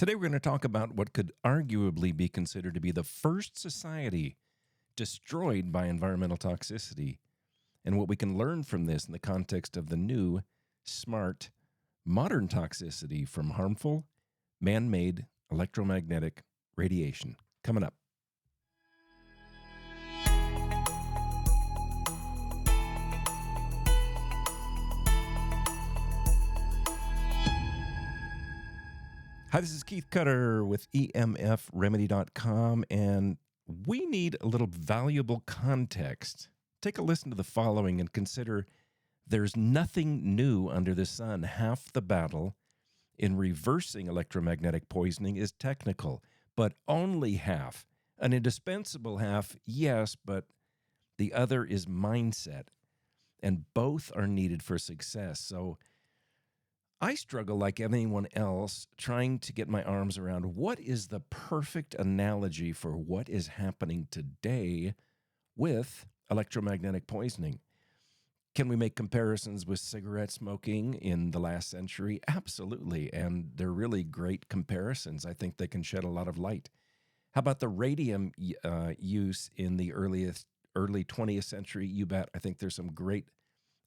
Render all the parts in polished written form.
Today, we're going to talk about what could arguably be considered to be the first society destroyed by environmental toxicity, and what we can learn from this in the context of the new, smart, modern toxicity from harmful, man made electromagnetic radiation. Coming up. Hi, this is Keith Cutter with EMFremedy.com, and we need a little valuable context. Take a listen to the following and consider there's nothing new under the sun. Half the battle in reversing electromagnetic poisoning is technical, but only half. An indispensable half, yes, but the other is mindset, and both are needed for success. So I struggle like anyone else trying to get my arms around what is the perfect analogy for what is happening today with electromagnetic poisoning. Can we make comparisons with cigarette smoking in the last century? Absolutely, and they're really great comparisons. I think they can shed a lot of light. How about the radium use in the early 20th century? You bet. I think there's some great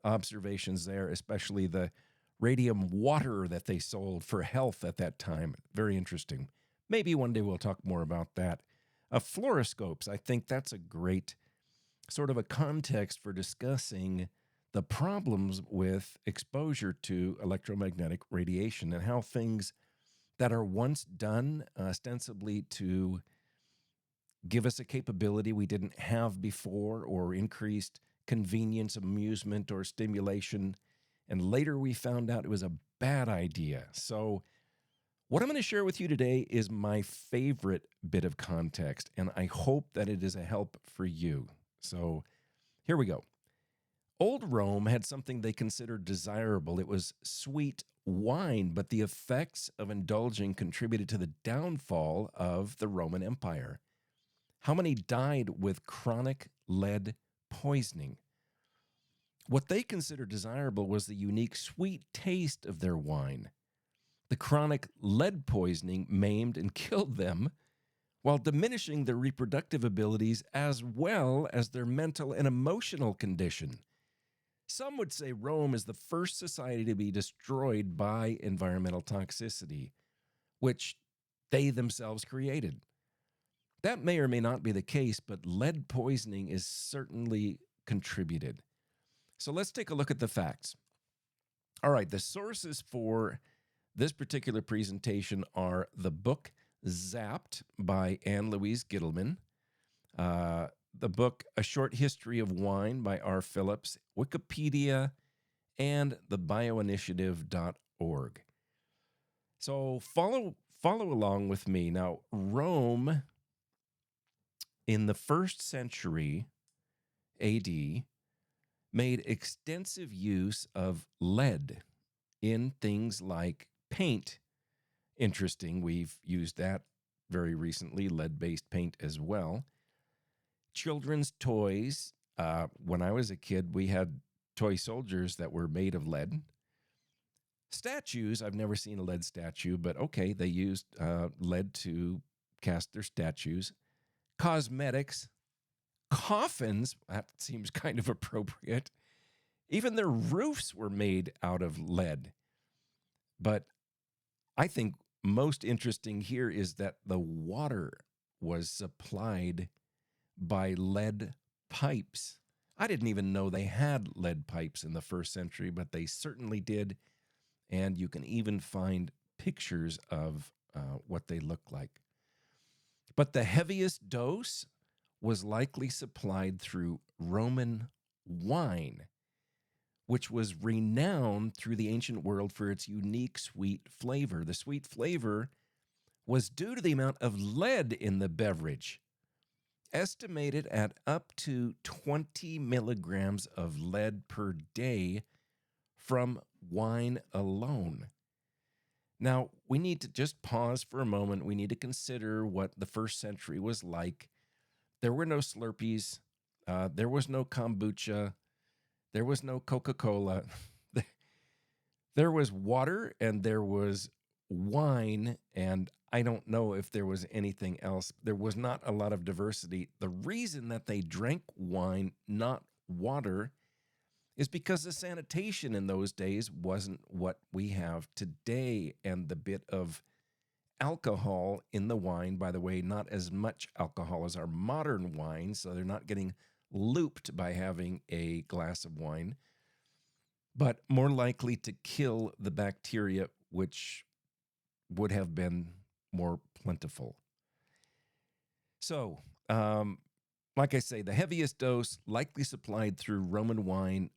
observations there, especially the radium water that they sold for health at that time. Very interesting. Maybe one day we'll talk more about that. Fluoroscopes, I think that's a great sort of a context for discussing the problems with exposure to electromagnetic radiation and how things that are once done ostensibly to give us a capability we didn't have before or increased convenience, amusement, or stimulation, and later we found out it was a bad idea. So what I'm going to share with you today is my favorite bit of context, and I hope that it is a help for you. So here we go. Old Rome had something they considered desirable. It was sweet wine, but the effects of indulging contributed to the downfall of the Roman Empire. How many died with chronic lead poisoning? What they considered desirable was the unique sweet taste of their wine. The chronic lead poisoning maimed and killed them while diminishing their reproductive abilities as well as their mental and emotional condition. Some would say Rome is the first society to be destroyed by environmental toxicity, which they themselves created. That may or may not be the case, but lead poisoning is certainly contributed. So let's take a look at the facts. All right, the sources for this particular presentation are the book Zapped by Anne Louise Gittleman, the book A Short History of Wine by R. Phillips, Wikipedia, and the bioinitiative.org. So follow along with me. Now, Rome in the 1st century AD made extensive use of lead in things like paint. Interesting, we've used that very recently, lead-based paint as well. Children's toys. When I was a kid, we had toy soldiers that were made of lead. Statues, I've never seen a lead statue, but okay, they used lead to cast their statues. Cosmetics. Coffins, that seems kind of appropriate. Even their roofs were made out of lead. But I think most interesting here is that the water was supplied by lead pipes. I didn't even know they had lead pipes in the 1st century, but they certainly did. And you can even find pictures of what they look like. But the heaviest dose was likely supplied through Roman wine, which was renowned through the ancient world for its unique sweet flavor. The sweet flavor was due to the amount of lead in the beverage, estimated at up to 20 milligrams of lead per day from wine alone. Now, we need to just pause for a moment. We need to consider what the 1st century was like. There were no Slurpees. There was no kombucha. There was no Coca-Cola. There was water and there was wine, and I don't know if there was anything else. There was not a lot of diversity. The reason that they drank wine, not water, is because the sanitation in those days wasn't what we have today. And the bit of alcohol in the wine, by the way, not as much alcohol as our modern wine, so they're not getting looped by having a glass of wine, but more likely to kill the bacteria, which would have been more plentiful. So, like I say, the heaviest dose likely supplied through Roman wine,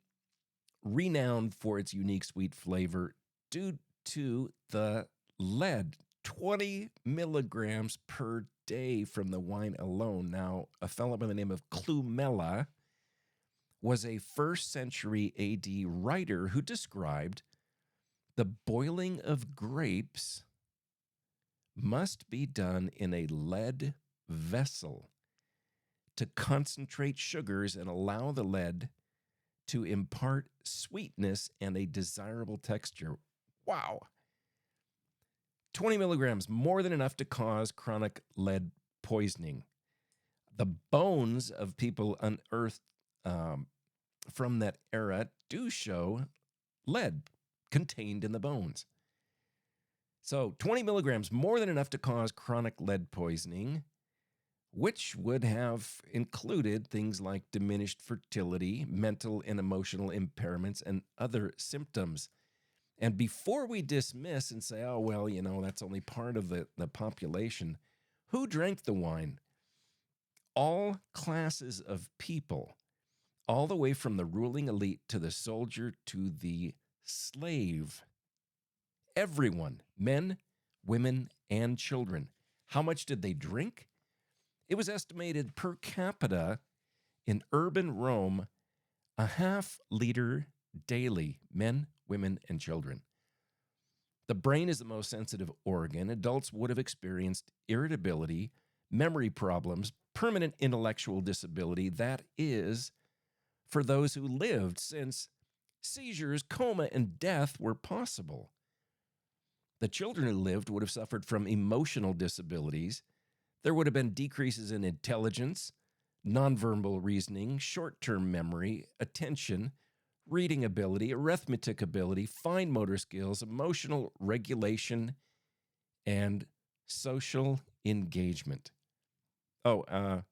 renowned for its unique sweet flavor due to the lead, 20 milligrams per day from the wine alone. Now, a fellow by the name of Clumella was a first century AD writer who described the boiling of grapes must be done in a lead vessel to concentrate sugars and allow the lead to impart sweetness and a desirable texture. Wow. 20 milligrams, more than enough to cause chronic lead poisoning. The bones of people unearthed from that era do show lead contained in the bones. So 20 milligrams, more than enough to cause chronic lead poisoning, which would have included things like diminished fertility, mental and emotional impairments, and other symptoms. And before we dismiss and say, oh, well, that's only part of the population, who drank the wine? All classes of people, all the way from the ruling elite to the soldier to the slave. Everyone, men, women, and children. How much did they drink? It was estimated per capita in urban Rome, a half liter daily, men, women, and children. The brain is the most sensitive organ. Adults would have experienced irritability, memory problems, permanent intellectual disability. That is for those who lived, since seizures, coma, and death were possible. The children who lived would have suffered from emotional disabilities. There would have been decreases in intelligence, nonverbal reasoning, short-term memory, attention, reading ability, arithmetic ability, fine motor skills, emotional regulation, and social engagement. And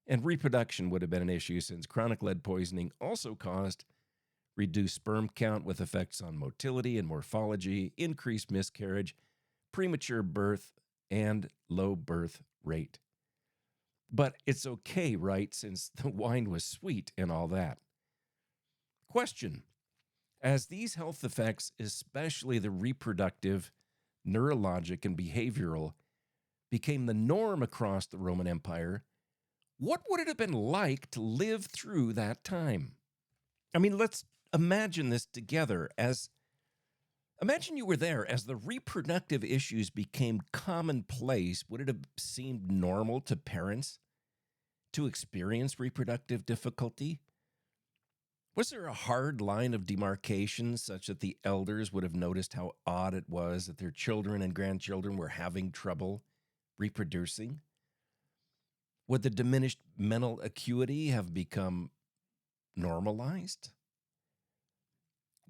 reproduction would have been an issue, since chronic lead poisoning also caused reduced sperm count with effects on motility and morphology, increased miscarriage, premature birth, and low birth rate. But it's okay, right, since the wine was sweet and all that. Question: as these health effects, especially the reproductive, neurologic, and behavioral, became the norm across the Roman Empire, what would it have been like to live through that time? I mean, let's imagine this together. Imagine you were there as the reproductive issues became commonplace. Would it have seemed normal to parents to experience reproductive difficulty? Was there a hard line of demarcation such that the elders would have noticed how odd it was that their children and grandchildren were having trouble reproducing? Would the diminished mental acuity have become normalized?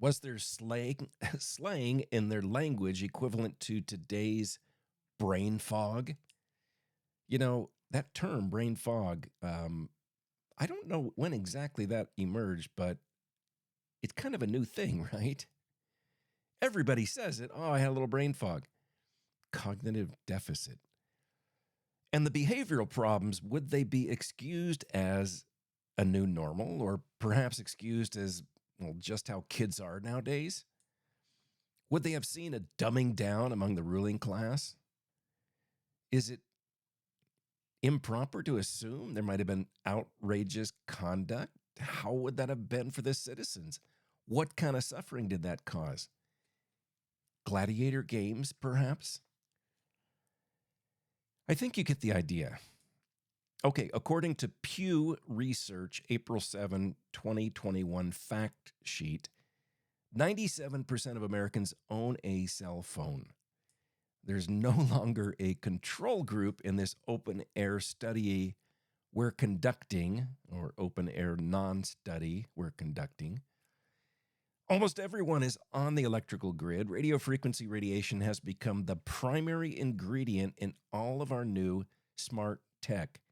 Was there slang in their language equivalent to today's brain fog? That term, brain fog, I don't know when exactly that emerged, but it's kind of a new thing, right? Everybody says it. Oh, I had a little brain fog. Cognitive deficit. And the behavioral problems, would they be excused as a new normal, or perhaps excused as, well, just how kids are nowadays? Would they have seen a dumbing down among the ruling class? Is it improper to assume there might have been outrageous conduct? How would that have been for the citizens? What kind of suffering did that cause? Gladiator games, perhaps? I think you get the idea. Okay, according to Pew Research, April 7, 2021 fact sheet, 97% of Americans own a cell phone. There's no longer a control group in this open air study we're conducting, or open air non study we're conducting. Almost everyone is on the electrical grid. Radio frequency radiation has become the primary ingredient in all of our new smart tech.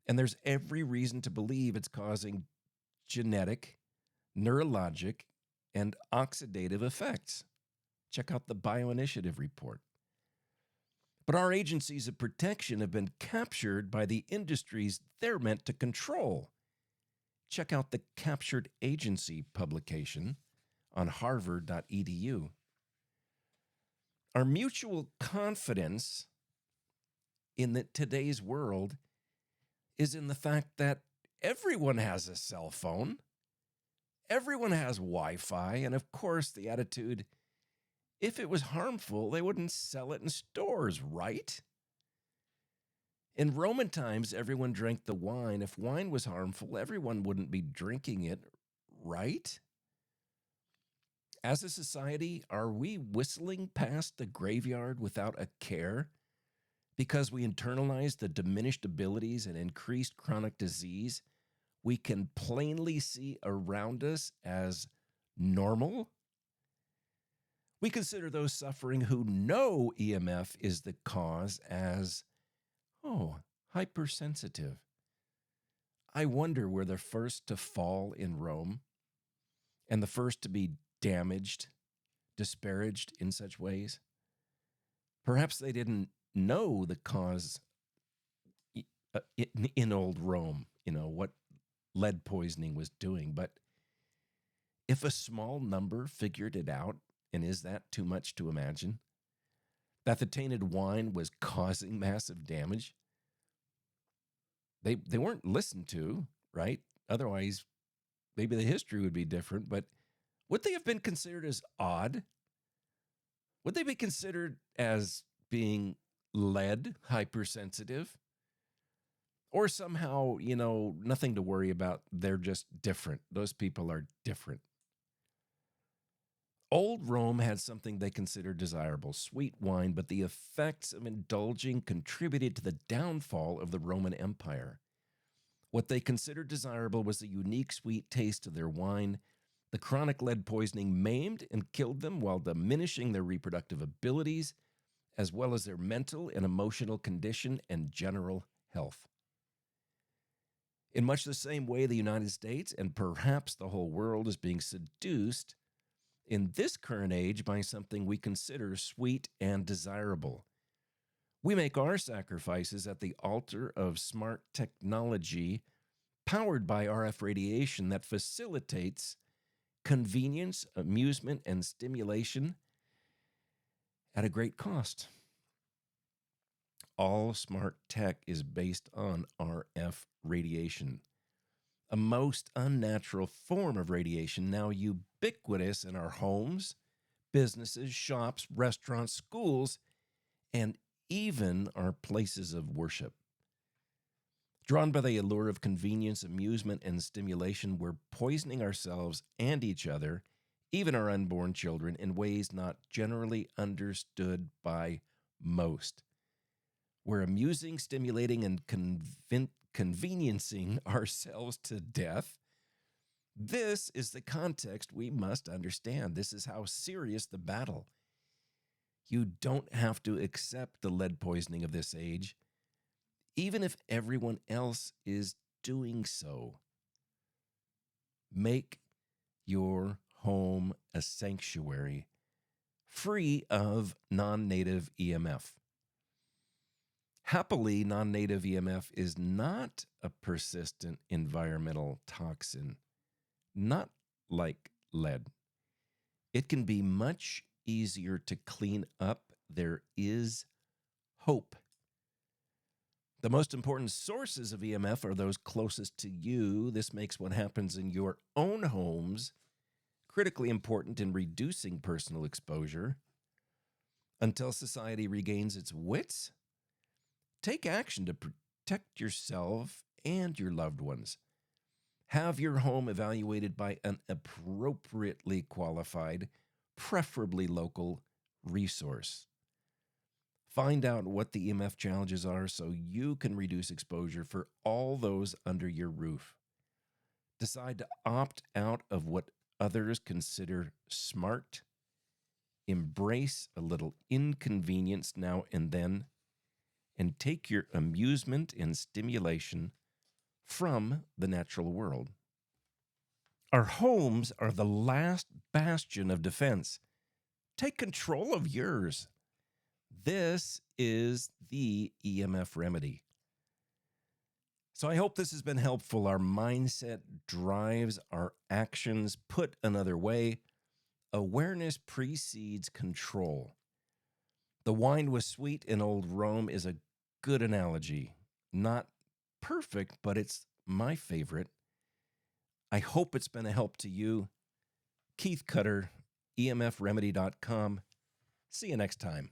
And there's every reason to believe it's causing genetic, neurologic, and oxidative effects. Check out the Bioinitiative report. But our agencies of protection have been captured by the industries they're meant to control. Check out the Captured Agency publication on harvard.edu. Our mutual confidence in today's world is in the fact that everyone has a cell phone, everyone has Wi-Fi, and of course the attitude, if it was harmful, they wouldn't sell it in stores, right? In Roman times, everyone drank the wine. If wine was harmful, everyone wouldn't be drinking it, right? As a society, are we whistling past the graveyard without a care because we internalize the diminished abilities and increased chronic disease we can plainly see around us as normal? We consider those suffering who know EMF is the cause as, hypersensitive. I wonder we're the first to fall in Rome and the first to be damaged, disparaged in such ways. Perhaps they didn't know the cause in old Rome, what lead poisoning was doing. But if a small number figured it out, and is that too much to imagine, that the tainted wine was causing massive damage, they weren't listened to, right? Otherwise, maybe the history would be different. But would they have been considered as odd? Would they be considered as being lead hypersensitive? Or somehow, nothing to worry about. They're just different. Those people are different. Old Rome had something they considered desirable, sweet wine, but the effects of indulging contributed to the downfall of the Roman Empire. What they considered desirable was the unique sweet taste of their wine. The chronic lead poisoning maimed and killed them while diminishing their reproductive abilities, as well as their mental and emotional condition and general health. In much the same way, the United States, and perhaps the whole world, is being seduced in this current age by something we consider sweet and desirable. We make our sacrifices at the altar of smart technology powered by RF radiation that facilitates convenience, amusement, and stimulation at a great cost. All smart tech is based on RF radiation, a most unnatural form of radiation now ubiquitous in our homes, businesses, shops, restaurants, schools, and even our places of worship. Drawn by the allure of convenience, amusement, and stimulation, we're poisoning ourselves and each other, even our unborn children, in ways not generally understood by most. We're amusing, stimulating, and conveniencing ourselves to death. This is the context we must understand. This is how serious the battle. You don't have to accept the lead poisoning of this age, even if everyone else is doing so. Make your home a sanctuary free of non-native EMF. Happily, non-native EMF is not a persistent environmental toxin, not like lead. It can be much easier to clean up. There is hope. The most important sources of EMF are those closest to you. This makes what happens in your own homes critically important in reducing personal exposure. Until society regains its wits, take action to protect yourself and your loved ones. Have your home evaluated by an appropriately qualified, preferably local resource. Find out what the EMF challenges are so you can reduce exposure for all those under your roof. Decide to opt out of what others consider smart. Embrace a little inconvenience now and then, and take your amusement and stimulation from the natural world. Our homes are the last bastion of defense. Take control of yours. This is the EMF remedy. So I hope this has been helpful. Our mindset drives our actions. Put another way, awareness precedes control. The wine was sweet in old Rome is a good analogy. Not perfect, but it's my favorite. I hope it's been a help to you. Keith Cutter, emfremedy.com. See you next time.